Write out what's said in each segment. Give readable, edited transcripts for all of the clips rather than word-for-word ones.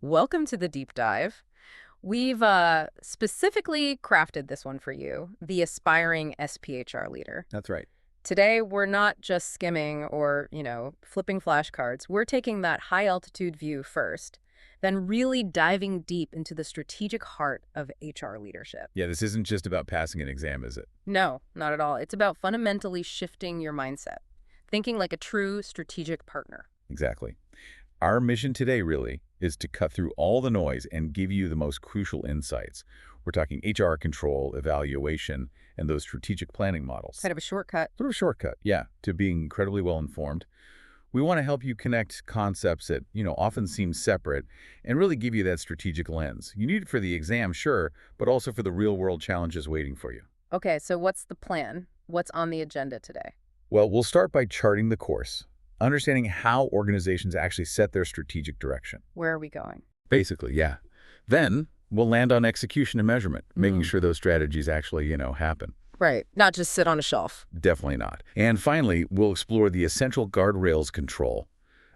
Welcome to the deep dive. We've specifically crafted this one for you, the aspiring SPHR leader. That's right. Today, we're not just skimming or, flipping flashcards. We're taking that high altitude view first, then really diving deep into the strategic heart of HR leadership. Yeah, this isn't just about passing an exam, is it? No, not at all. It's about fundamentally shifting your mindset, thinking like a true strategic partner. Exactly. Our mission today really is to cut through all the noise and give you the most crucial insights. We're talking HR control, evaluation, and those strategic planning models. Kind of a shortcut. Sort of a shortcut, yeah, to being incredibly well informed. We want to help you connect concepts that, often seem separate and really give you that strategic lens. You need it for the exam, sure, but also for the real-world challenges waiting for you. Okay, so what's the plan? What's on the agenda today? Well, we'll start by charting the course, understanding how organizations actually set their strategic direction. Where are we going? Basically, yeah. Then we'll land on execution and measurement, making sure those strategies actually, happen. Right. Not just sit on a shelf. Definitely not. And finally, we'll explore the essential guardrails control,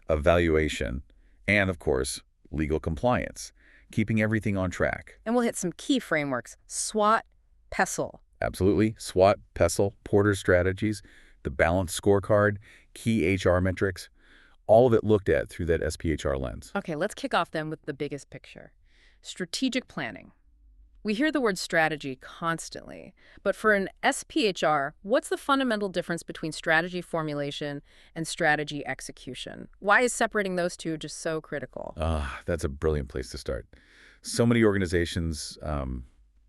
evaluation, and of course, legal compliance, keeping everything on track. And we'll hit some key frameworks. SWOT, PESTLE. Absolutely. SWOT, PESTLE, Porter strategies, the Balanced Scorecard, key HR metrics, all of it looked at through that SPHR lens. Okay, let's kick off then with the biggest picture. Strategic planning. We hear the word strategy constantly, but for an SPHR, what's the fundamental difference between strategy formulation and strategy execution? Why is separating those two just so critical? That's a brilliant place to start. So many organizations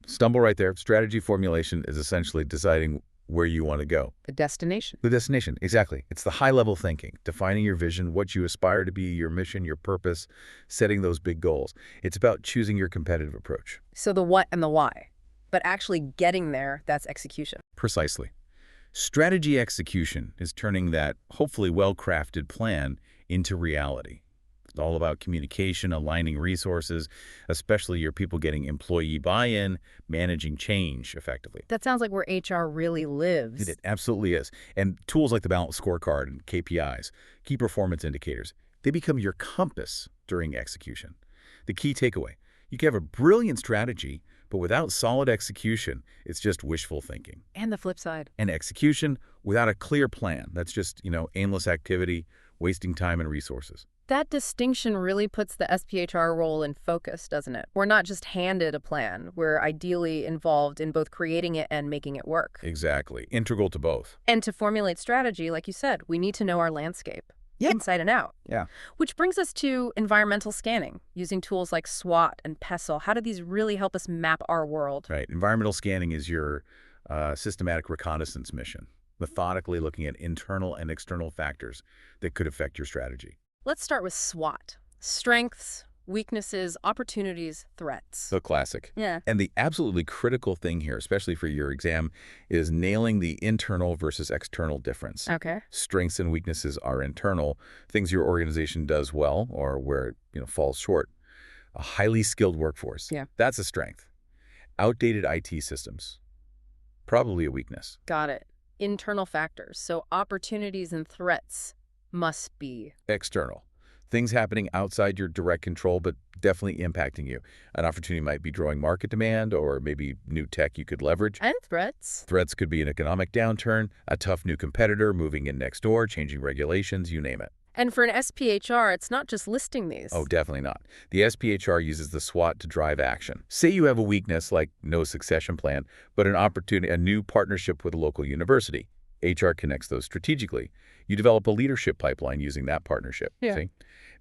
stumble right there. Strategy formulation is essentially deciding where you want to go. The destination. The destination, exactly. It's the high-level thinking, defining your vision, what you aspire to be, your mission, your purpose, setting those big goals. It's about choosing your competitive approach. So the what and the why. But actually getting there, that's execution. Precisely. Strategy execution is turning that hopefully well-crafted plan into reality. It's all about communication, aligning resources, especially your people getting employee buy-in, managing change effectively. That sounds like where HR really lives. It absolutely is. And tools like the Balanced Scorecard and KPIs, key performance indicators, they become your compass during execution. The key takeaway, you can have a brilliant strategy, but without solid execution, it's just wishful thinking. And the flip side. And execution without a clear plan, that's just, aimless activity, wasting time and resources. That distinction really puts the SPHR role in focus, doesn't it? We're not just handed a plan. We're ideally involved in both creating it and making it work. Exactly. Integral to both. And to formulate strategy, like you said, we need to know our landscape. Yep. Inside and out. Yeah. Which brings us to environmental scanning, using tools like SWOT and PESTLE. How do these really help us map our world? Right. Environmental scanning is your systematic reconnaissance mission, methodically looking at internal and external factors that could affect your strategy. Let's start with SWOT. Strengths, weaknesses, opportunities, threats. The classic. Yeah. And the absolutely critical thing here, especially for your exam, is nailing the internal versus external difference. Okay. Strengths and weaknesses are internal, things your organization does well or where it falls short. A highly skilled workforce. Yeah. That's a strength. Outdated IT systems. Probably a weakness. Got it. Internal factors. So opportunities and threats must be External. Things happening outside your direct control, but definitely impacting you. An opportunity might be growing market demand or maybe new tech you could leverage. and threats. Threats could be an economic downturn, a tough new competitor moving in next door, changing regulations, you name it. And for an SPHR, it's not just listing these. Oh, definitely not. The SPHR uses the SWOT to drive action. Say you have a weakness like no succession plan, but an opportunity, a new partnership with a local university. HR connects those strategically. You develop a leadership pipeline using that partnership. Yeah. See?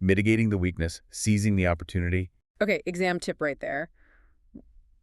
Mitigating the weakness, seizing the opportunity. Okay, exam tip right there.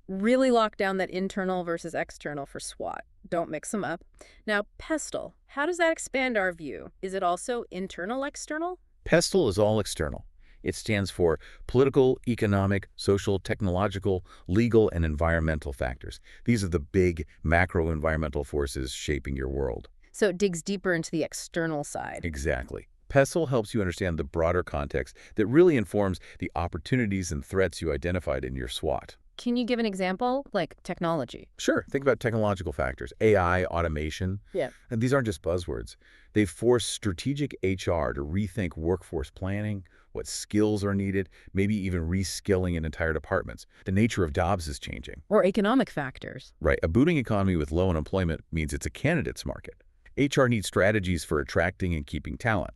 Really lock down that internal versus external for SWOT. Don't mix them up. Now, PESTLE, how does that expand our view? Is it also internal, external? PESTLE is all external. It stands for political, economic, social, technological, legal, and environmental factors. These are the big macro-environmental forces shaping your world. So it digs deeper into the external side. Exactly. PESTLE helps you understand the broader context that really informs the opportunities and threats you identified in your SWOT. Can you give an example, like technology? Sure. Think about technological factors, AI, automation. Yeah. And these aren't just buzzwords. They force strategic HR to rethink workforce planning, what skills are needed, maybe even reskilling in entire departments. The nature of jobs is changing. Or economic factors. Right, a booming economy with low unemployment means it's a candidate's market. HR needs strategies for attracting and keeping talent.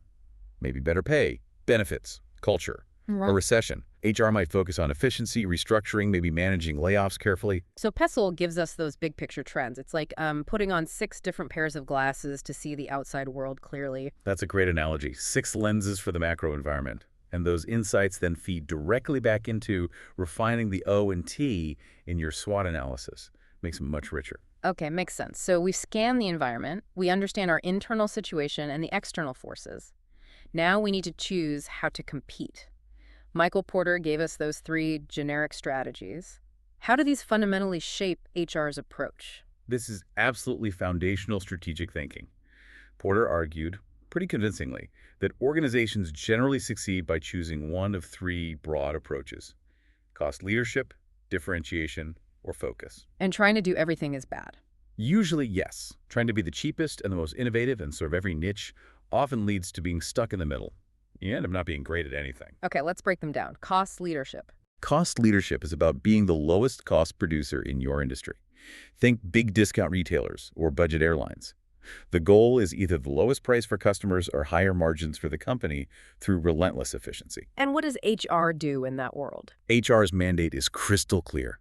Maybe better pay, benefits, culture. A Right. recession. HR might focus on efficiency, restructuring, maybe managing layoffs carefully. So Pestle gives us those big picture trends. It's like putting on 6 different pairs of glasses to see the outside world clearly. That's a great analogy. 6 lenses for the macro environment. And those insights then feed directly back into refining the O and T in your SWOT analysis. Makes them much richer. Okay, makes sense. So we scan the environment, we understand our internal situation and the external forces. Now we need to choose how to compete. Michael Porter gave us those 3 generic strategies. How do these fundamentally shape HR's approach? This is absolutely foundational strategic thinking. Porter argued, pretty convincingly, that organizations generally succeed by choosing one of 3 broad approaches: cost leadership, differentiation, or focus. And trying to do everything is bad. Usually, yes. Trying to be the cheapest and the most innovative and serve every niche often leads to being stuck in the middle. You end up not being great at anything. Okay, let's break them down. Cost leadership. Cost leadership is about being the lowest cost producer in your industry. Think big discount retailers or budget airlines. The goal is either the lowest price for customers or higher margins for the company through relentless efficiency. And what does HR do in that world? HR's mandate is crystal clear.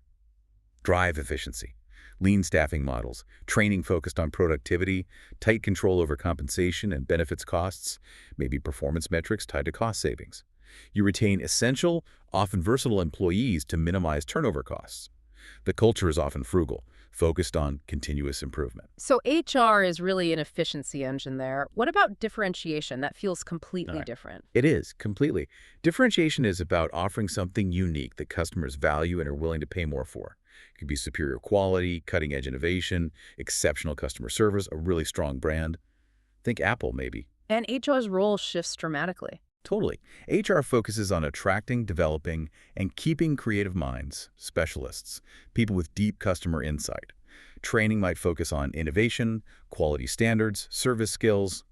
Drive efficiency, lean staffing models, training focused on productivity, tight control over compensation and benefits costs, maybe performance metrics tied to cost savings. You retain essential, often versatile employees to minimize turnover costs. The culture is often frugal, focused on continuous improvement. So HR is really an efficiency engine there. What about differentiation? That feels completely All right. different. It is, completely. Differentiation is about offering something unique that customers value and are willing to pay more for. It could be superior quality, cutting-edge innovation, exceptional customer service, a really strong brand. Think Apple, maybe. And HR's role shifts dramatically. Totally. HR focuses on attracting, developing, and keeping creative minds, specialists, people with deep customer insight. Training might focus on innovation, quality standards, service skills.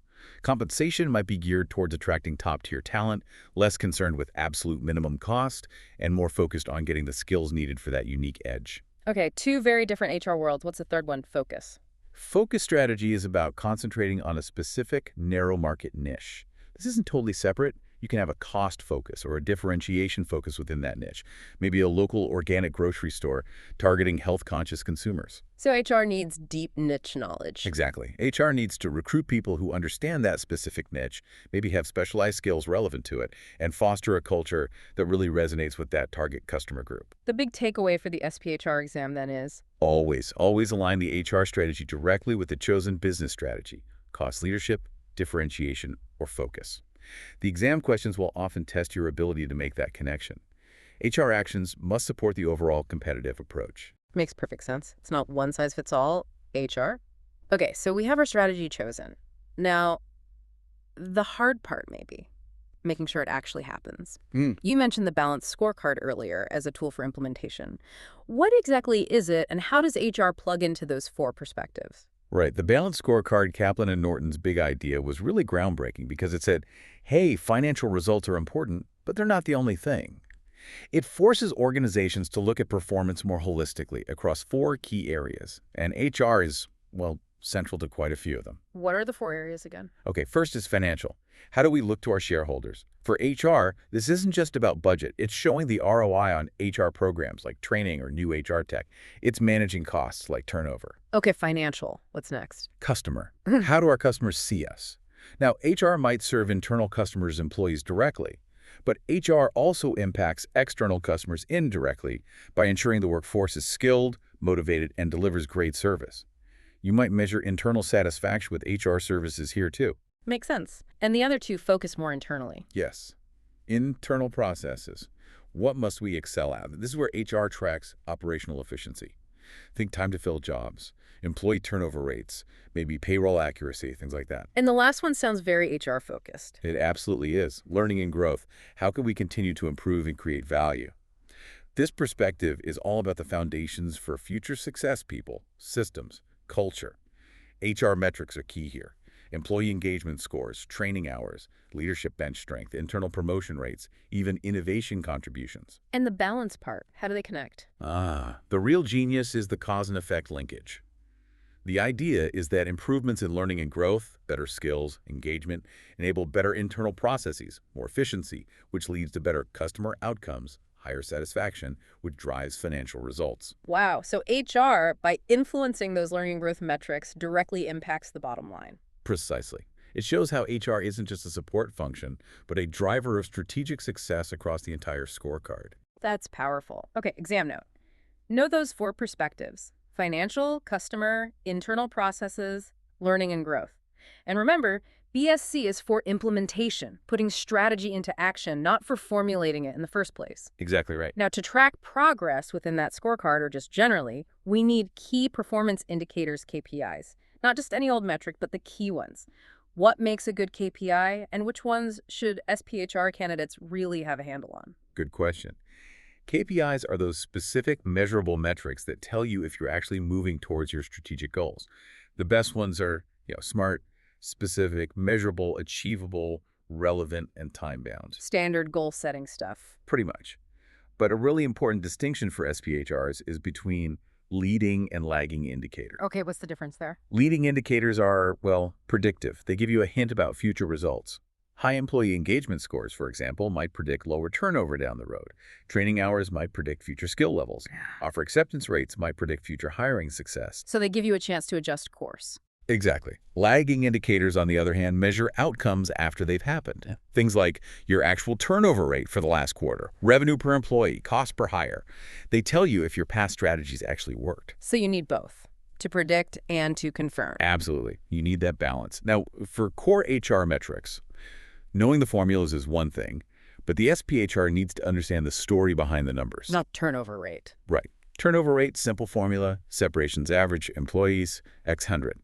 Compensation might be geared towards attracting top-tier talent, less concerned with absolute minimum cost, and more focused on getting the skills needed for that unique edge. Okay, 2 very different HR worlds. What's the third one? Focus. Focus strategy is about concentrating on a specific, narrow market niche. This isn't totally separate. You can have a cost focus or a differentiation focus within that niche. Maybe a local organic grocery store targeting health-conscious consumers. So HR needs deep niche knowledge. Exactly. HR needs to recruit people who understand that specific niche, maybe have specialized skills relevant to it, and foster a culture that really resonates with that target customer group. The big takeaway for the SPHR exam then is, Always align the HR strategy directly with the chosen business strategy: cost leadership, differentiation, or focus. The exam questions will often test your ability to make that connection. HR actions must support the overall competitive approach. makes perfect sense. It's not one size fits all HR. Okay, so we have our strategy chosen. Now, the hard part maybe, making sure it actually happens. You mentioned the Balanced Scorecard earlier as a tool for implementation. What exactly is it, and how does HR plug into those 4 perspectives? Right. The Balanced Scorecard, Kaplan and Norton's big idea, was really groundbreaking because it said, hey, financial results are important, but they're not the only thing. It forces organizations to look at performance more holistically across 4 key areas, and HR is, well, central to quite a few of them. What are the 4 areas again? Okay, first is financial. How do we look to our shareholders? For HR, this isn't just about budget. It's showing the ROI on HR programs like training or new HR tech. It's managing costs like turnover. Okay, financial. What's next? Customer. How do our customers see us? Now, HR might serve internal customers' employees directly, but HR also impacts external customers indirectly by ensuring the workforce is skilled, motivated, and delivers great service. You might measure internal satisfaction with HR services here too. Makes sense. And the other 2 focus more internally. Yes. Internal processes. What must we excel at? This is where HR tracks operational efficiency. Think time to fill jobs, employee turnover rates, maybe payroll accuracy, things like that. And the last one sounds very HR focused. It absolutely is. Learning and growth. How can we continue to improve and create value? This perspective is all about the foundations for future success: people, systems, culture. HR metrics are key here. employee engagement scores, training hours, leadership bench strength, internal promotion rates, even innovation contributions. And the balance part, how do they connect? The real genius is the cause and effect linkage. The idea is that improvements in learning and growth, better skills, engagement, enable better internal processes, more efficiency, which leads to better customer outcomes, higher satisfaction, which drives financial results. Wow, so HR, by influencing those learning and growth metrics, directly impacts the bottom line. Precisely. It shows how HR isn't just a support function, but a driver of strategic success across the entire scorecard. That's powerful. Okay, exam note. Know those 4 perspectives: financial, customer, internal processes, learning and growth. And remember, BSC is for implementation, putting strategy into action, not for formulating it in the first place. Exactly right. Now, to track progress within that scorecard, or just generally, we need key performance indicators, KPIs. Not just any old metric, but the key ones. What makes a good KPI, and which ones should SPHR candidates really have a handle on? Good question. KPIs are those specific measurable metrics that tell you if you're actually moving towards your strategic goals. The best ones are, smart, specific, measurable, achievable, relevant, and time-bound. Standard goal-setting stuff. Pretty much. But a really important distinction for SPHRs is between leading and lagging indicators. Okay, what's the difference there? Leading indicators are, predictive. They give you a hint about future results. High employee engagement scores, for example, might predict lower turnover down the road. Training hours might predict future skill levels. Offer acceptance rates might predict future hiring success. So they give you a chance to adjust course. Exactly. Lagging indicators, on the other hand, measure outcomes after they've happened. Yeah. Things like your actual turnover rate for the last quarter, revenue per employee, cost per hire. They tell you if your past strategies actually worked. So you need both, to predict and to confirm. Absolutely. You need that balance. Now, for core HR metrics, knowing the formulas is one thing, but the SPHR needs to understand the story behind the numbers. Not turnover rate. Right. Turnover rate, simple formula, separations average, employees, X hundred.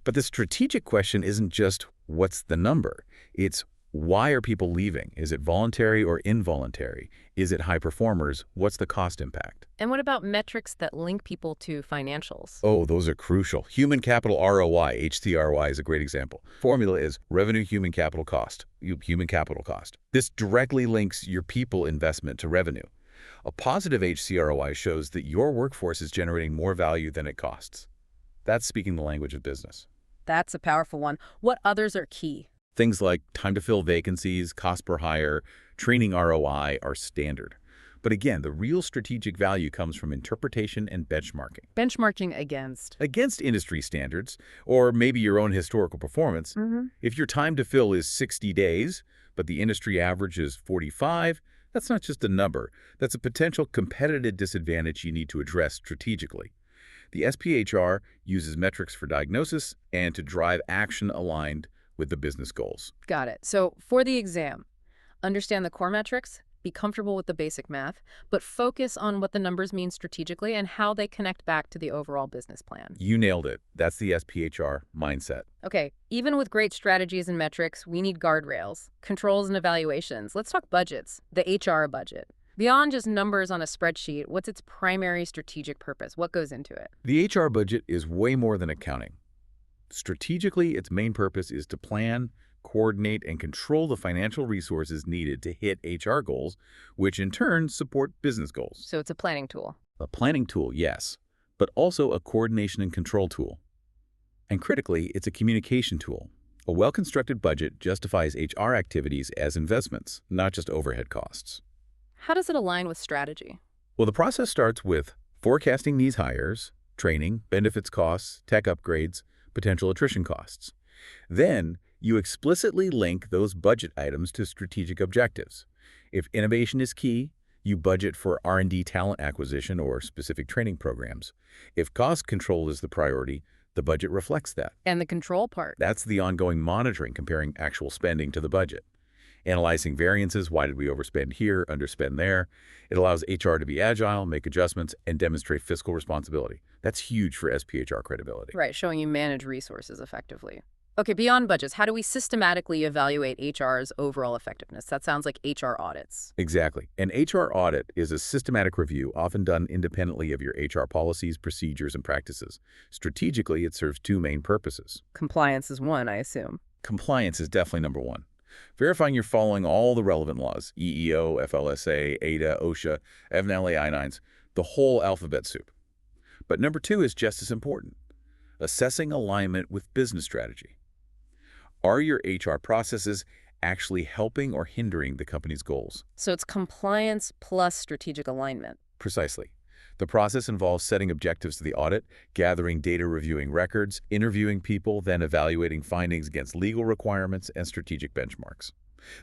But the strategic question isn't just what's the number. It's why are people leaving? Is it voluntary or involuntary? Is it high performers? What's the cost impact? And what about metrics that link people to financials? Oh, those are crucial. Human Capital ROI, HCRY, is a great example. Formula is revenue human capital cost, human capital cost. This directly links your people investment to revenue. A positive HCROI shows that your workforce is generating more value than it costs. That's speaking the language of business. That's a powerful one. What others are key? Things like time to fill vacancies, cost per hire, training ROI are standard. But again, the real strategic value comes from interpretation and benchmarking. Benchmarking against? Against industry standards, or maybe your own historical performance. If your time to fill is 60 days, but the industry average is 45, that's not just a number. That's a potential competitive disadvantage you need to address strategically. The SPHR uses metrics for diagnosis and to drive action aligned with the business goals. Got it. So for the exam, understand the core metrics, be comfortable with the basic math, but focus on what the numbers mean strategically and how they connect back to the overall business plan. You nailed it. That's the SPHR mindset. Okay, even with great strategies and metrics, we need guardrails, controls, and evaluations. Let's talk budgets, the HR budget. Beyond just numbers on a spreadsheet, what's its primary strategic purpose? What goes into it? The HR budget is way more than accounting. Strategically, its main purpose is to plan, coordinate, and control the financial resources needed to hit HR goals, which in turn support business goals. So it's a planning tool. A planning tool, yes, but also a coordination and control tool. And critically, it's a communication tool. A well-constructed budget justifies HR activities as investments, not just overhead costs. How does it align with strategy? Well, the process starts with forecasting these hires, training, benefits costs, tech upgrades, potential attrition costs. Then, you explicitly link those budget items to strategic objectives. If innovation is key, you budget for R&D talent acquisition or specific training programs. If cost control is the priority, the budget reflects that. And the control part? That's the ongoing monitoring, comparing actual spending to the budget. Analyzing variances, why did we overspend here, underspend there? It allows HR to be agile, make adjustments, and demonstrate fiscal responsibility. That's huge for SPHR credibility. Right, showing you manage resources effectively. Okay, beyond budgets, how do we systematically evaluate HR's overall effectiveness? That sounds like HR audits. Exactly. An HR audit is a systematic review, often done independently of your HR policies, procedures, and practices. Strategically, it serves two main purposes. Compliance is one, I assume. Compliance is definitely number one. Verifying you're following all the relevant laws, EEO, FLSA, ADA, OSHA, FNLA, I-9s, the whole alphabet soup. But number two is just as important. Assessing alignment with business strategy. Are your HR processes actually helping or hindering the company's goals? So it's compliance plus strategic alignment. Precisely. The process involves setting objectives to the audit, gathering data, reviewing records, interviewing people, then evaluating findings against legal requirements and strategic benchmarks.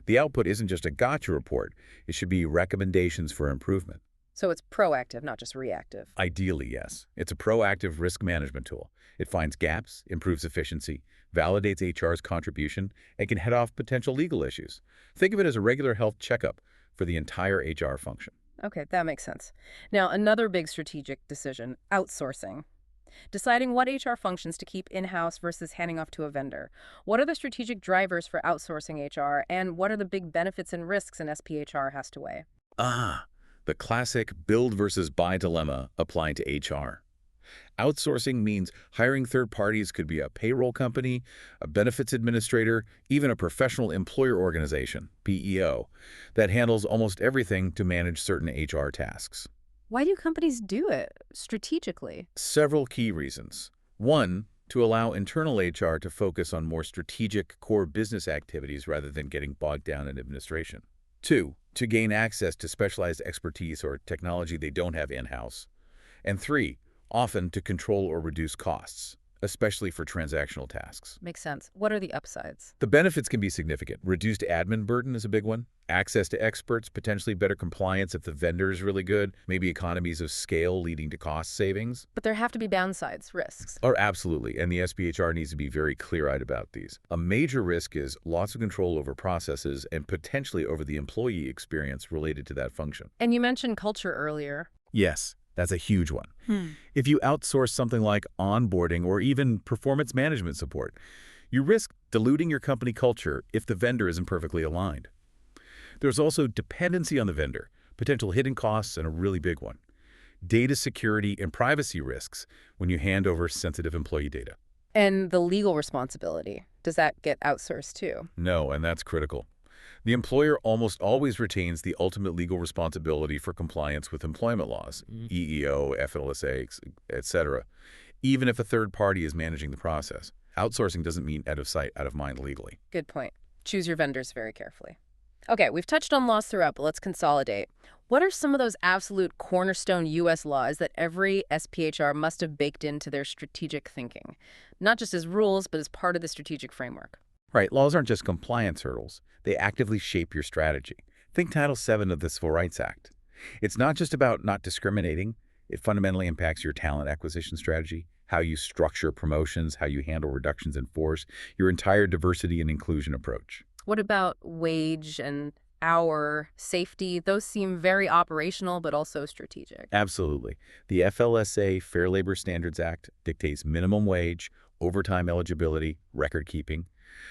The output isn't just a gotcha report. It should be recommendations for improvement. So it's proactive, not just reactive. Ideally, yes. It's a proactive risk management tool. It finds gaps, improves efficiency, validates HR's contribution, and can head off potential legal issues. Think of it as a regular health checkup for the entire HR function. Okay, that makes sense. Now, another big strategic decision, outsourcing. Deciding what HR functions to keep in-house versus handing off to a vendor. What are the strategic drivers for outsourcing HR, and what are the big benefits and risks an SPHR has to weigh? The classic build versus buy dilemma applying to HR. Outsourcing means hiring third parties, could be a payroll company, a benefits administrator, even a professional employer organization, PEO, that handles almost everything to manage certain HR tasks. Why do companies do it strategically? Several key reasons. One, to allow internal HR to focus on more strategic core business activities rather than getting bogged down in administration. Two, to gain access to specialized expertise or technology they don't have in-house. And three, often to control or reduce costs, especially for transactional tasks. Makes sense. What are the upsides? The benefits can be significant. Reduced admin burden is a big one. Access to experts, potentially better compliance if the vendor is really good, maybe economies of scale leading to cost savings. But there have to be downsides, risks. Oh, absolutely, and the SPHR needs to be very clear-eyed about these. A major risk is loss of control over processes and potentially over the employee experience related to that function. And you mentioned culture earlier. Yes. That's a huge one. If you outsource something like onboarding or even performance management support, you risk diluting your company culture if the vendor isn't perfectly aligned. There's also dependency on the vendor, potential hidden costs, and a really big one: data security and privacy risks when you hand over sensitive employee data. And the legal responsibility, does that get outsourced too? No, and that's critical. The employer almost always retains the ultimate legal responsibility for compliance with employment laws, EEO, FLSA, etc., even if a third party is managing the process. Outsourcing doesn't mean out of sight, out of mind legally. Good point. Choose your vendors very carefully. Okay, we've touched on laws throughout, but let's consolidate. What are some of those absolute cornerstone U.S. laws that every SPHR must have baked into their strategic thinking? Not just as rules, but as part of the strategic framework. Right, laws aren't just compliance hurdles. They actively shape your strategy. Think Title VII of the Civil Rights Act. It's not just about not discriminating. It fundamentally impacts your talent acquisition strategy, how you structure promotions, how you handle reductions in force, your entire diversity and inclusion approach. What about wage and hour, safety? Those seem very operational, but also strategic. Absolutely. The FLSA, Fair Labor Standards Act, dictates minimum wage, overtime eligibility, record keeping.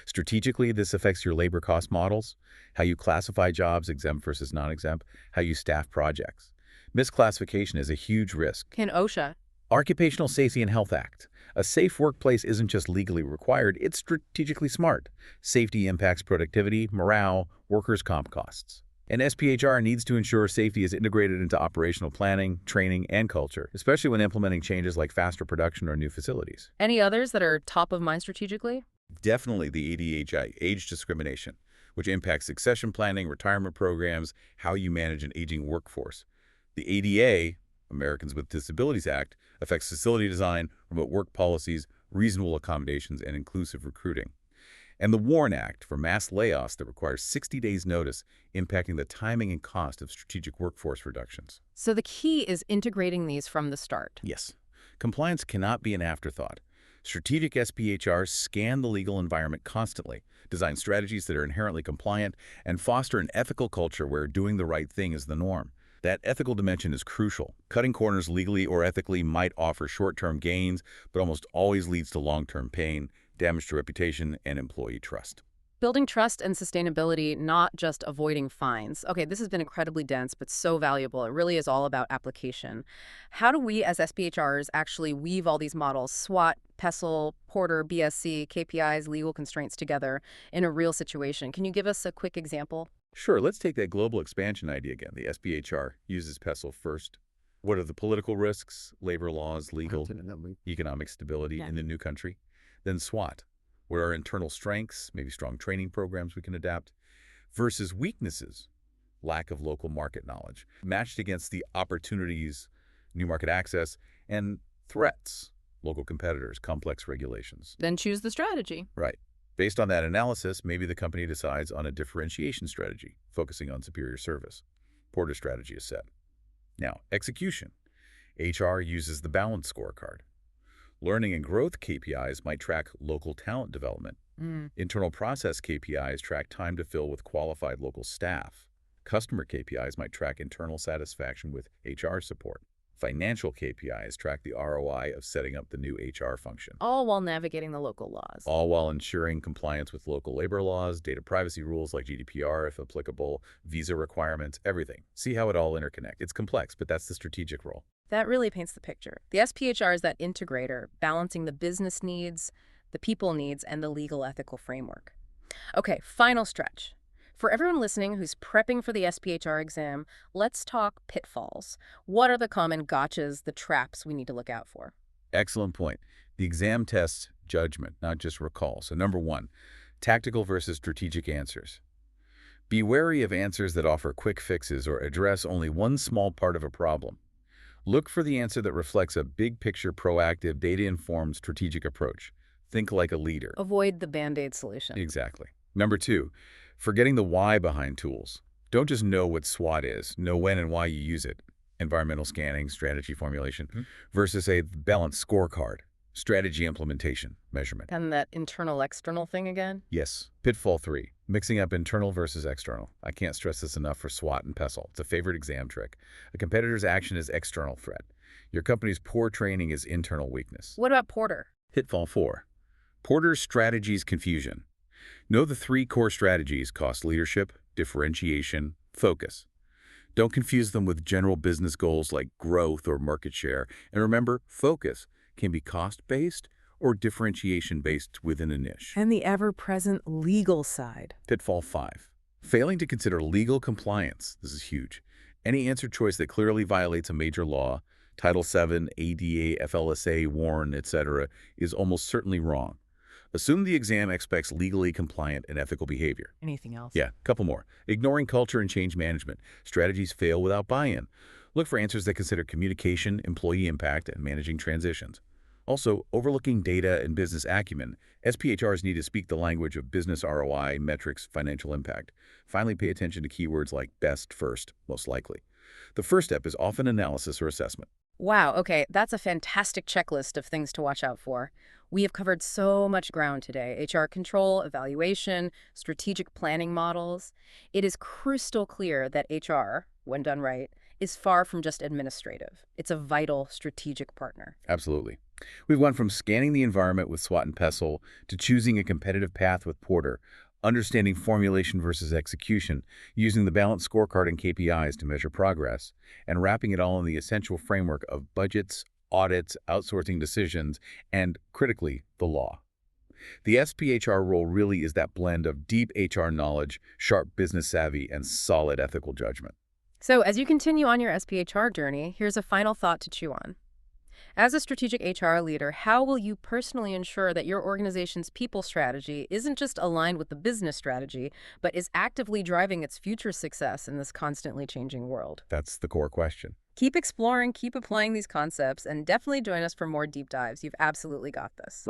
Strategically, this affects your labor cost models, how you classify jobs, exempt versus non-exempt, how you staff projects. Misclassification is a huge risk. In OSHA. Occupational Safety and Health Act. A safe workplace isn't just legally required, it's strategically smart. Safety impacts productivity, morale, workers' comp costs. And SPHR needs to ensure safety is integrated into operational planning, training, and culture, especially when implementing changes like faster production or new facilities. Any others that are top of mind strategically? Definitely the ADHI, age discrimination, which impacts succession planning, retirement programs, how you manage an aging workforce. The ADA, Americans with Disabilities Act, affects facility design, remote work policies, reasonable accommodations, and inclusive recruiting. And the WARN Act for mass layoffs that requires 60 days notice, impacting the timing and cost of strategic workforce reductions. So the key is integrating these from the start. Yes. Compliance cannot be an afterthought. Strategic SPHRs scan the legal environment constantly, design strategies that are inherently compliant, and foster an ethical culture where doing the right thing is the norm. That ethical dimension is crucial. Cutting corners legally or ethically might offer short-term gains, but almost always leads to long-term pain, damage to reputation and employee trust. Building trust and sustainability, not just avoiding fines. Okay, this has been incredibly dense, but so valuable. It really is all about application. How do we as SPHRs actually weave all these models, SWOT, PESTLE, Porter, BSC, KPIs, legal constraints together in a real situation? Can you give us a quick example? Sure, let's take that global expansion idea again. The SPHR uses PESTLE first. What are the political risks, labor laws, legal, economic stability in the new country? Then SWOT. What are internal strengths, maybe strong training programs we can adapt, versus weaknesses, lack of local market knowledge, matched against the opportunities, new market access, and threats, local competitors, complex regulations. Then choose the strategy. Right. Based on that analysis, maybe the company decides on a differentiation strategy, focusing on superior service. Porter's strategy is set. Now, execution. HR uses the Balanced Scorecard. Learning and growth KPIs might track local talent development. Internal process KPIs track time to fill with qualified local staff. Customer KPIs might track internal satisfaction with HR support. Financial KPIs track the ROI of setting up the new HR function. All while navigating the local laws. All while ensuring compliance with local labor laws, data privacy rules like GDPR if applicable, visa requirements, everything. See how it all interconnects. It's complex, but that's the strategic role. That really paints the picture. The SPHR is that integrator, balancing the business needs, the people needs, and the legal ethical framework. Okay, final stretch. For everyone listening who's prepping for the SPHR exam, let's talk pitfalls. What are the common gotchas, the traps we need to look out for? Excellent point. The exam tests judgment, not just recall. So number one, tactical versus strategic answers. Be wary of answers that offer quick fixes or address only one small part of a problem. Look for the answer that reflects a big-picture, proactive, data-informed strategic approach. Think like a leader. Avoid the Band-Aid solution. Exactly. Number two, forgetting the why behind tools. Don't just know what SWOT is, know when and why you use it. Environmental scanning, strategy formulation, versus a balanced scorecard, strategy implementation, measurement. And that internal-external thing again? Yes. Pitfall 3, mixing up internal versus external. I can't stress this enough for SWOT and PESTLE. It's a favorite exam trick. A competitor's action is external threat. Your company's poor training is internal weakness. What about Porter? Pitfall 4, Porter's strategies confusion. Know the 3 core strategies: cost leadership, differentiation, focus. Don't confuse them with general business goals like growth or market share. And remember, focus can be cost-based or differentiation-based within a niche. And the ever-present legal side. Pitfall 5, failing to consider legal compliance. This is huge. Any answer choice that clearly violates a major law, Title VII, ADA, FLSA, WARN, etc., is almost certainly wrong. Assume the exam expects legally compliant and ethical behavior. Anything else? Yeah, couple more. Ignoring culture and change management. Strategies fail without buy-in. Look for answers that consider communication, employee impact, and managing transitions. Also, overlooking data and business acumen. SPHRs need to speak the language of business ROI, metrics, financial impact. Finally, pay attention to keywords like best, first, most likely. The first step is often analysis or assessment. Wow, okay, that's a fantastic checklist of things to watch out for. We have covered so much ground today: HR control, evaluation, strategic planning models. It is crystal clear that HR, when done right, is far from just administrative. It's a vital strategic partner. Absolutely. We've gone from scanning the environment with SWOT and PESTLE to choosing a competitive path with Porter, understanding formulation versus execution, using the Balanced Scorecard and KPIs to measure progress, and wrapping it all in the essential framework of budgets, audits, outsourcing decisions, and, critically, the law. The SPHR role really is that blend of deep HR knowledge, sharp business savvy, and solid ethical judgment. So as you continue on your SPHR journey, here's a final thought to chew on. As a strategic HR leader, how will you personally ensure that your organization's people strategy isn't just aligned with the business strategy, but is actively driving its future success in this constantly changing world? That's the core question. Keep exploring, keep applying these concepts, and definitely join us for more deep dives. You've absolutely got this.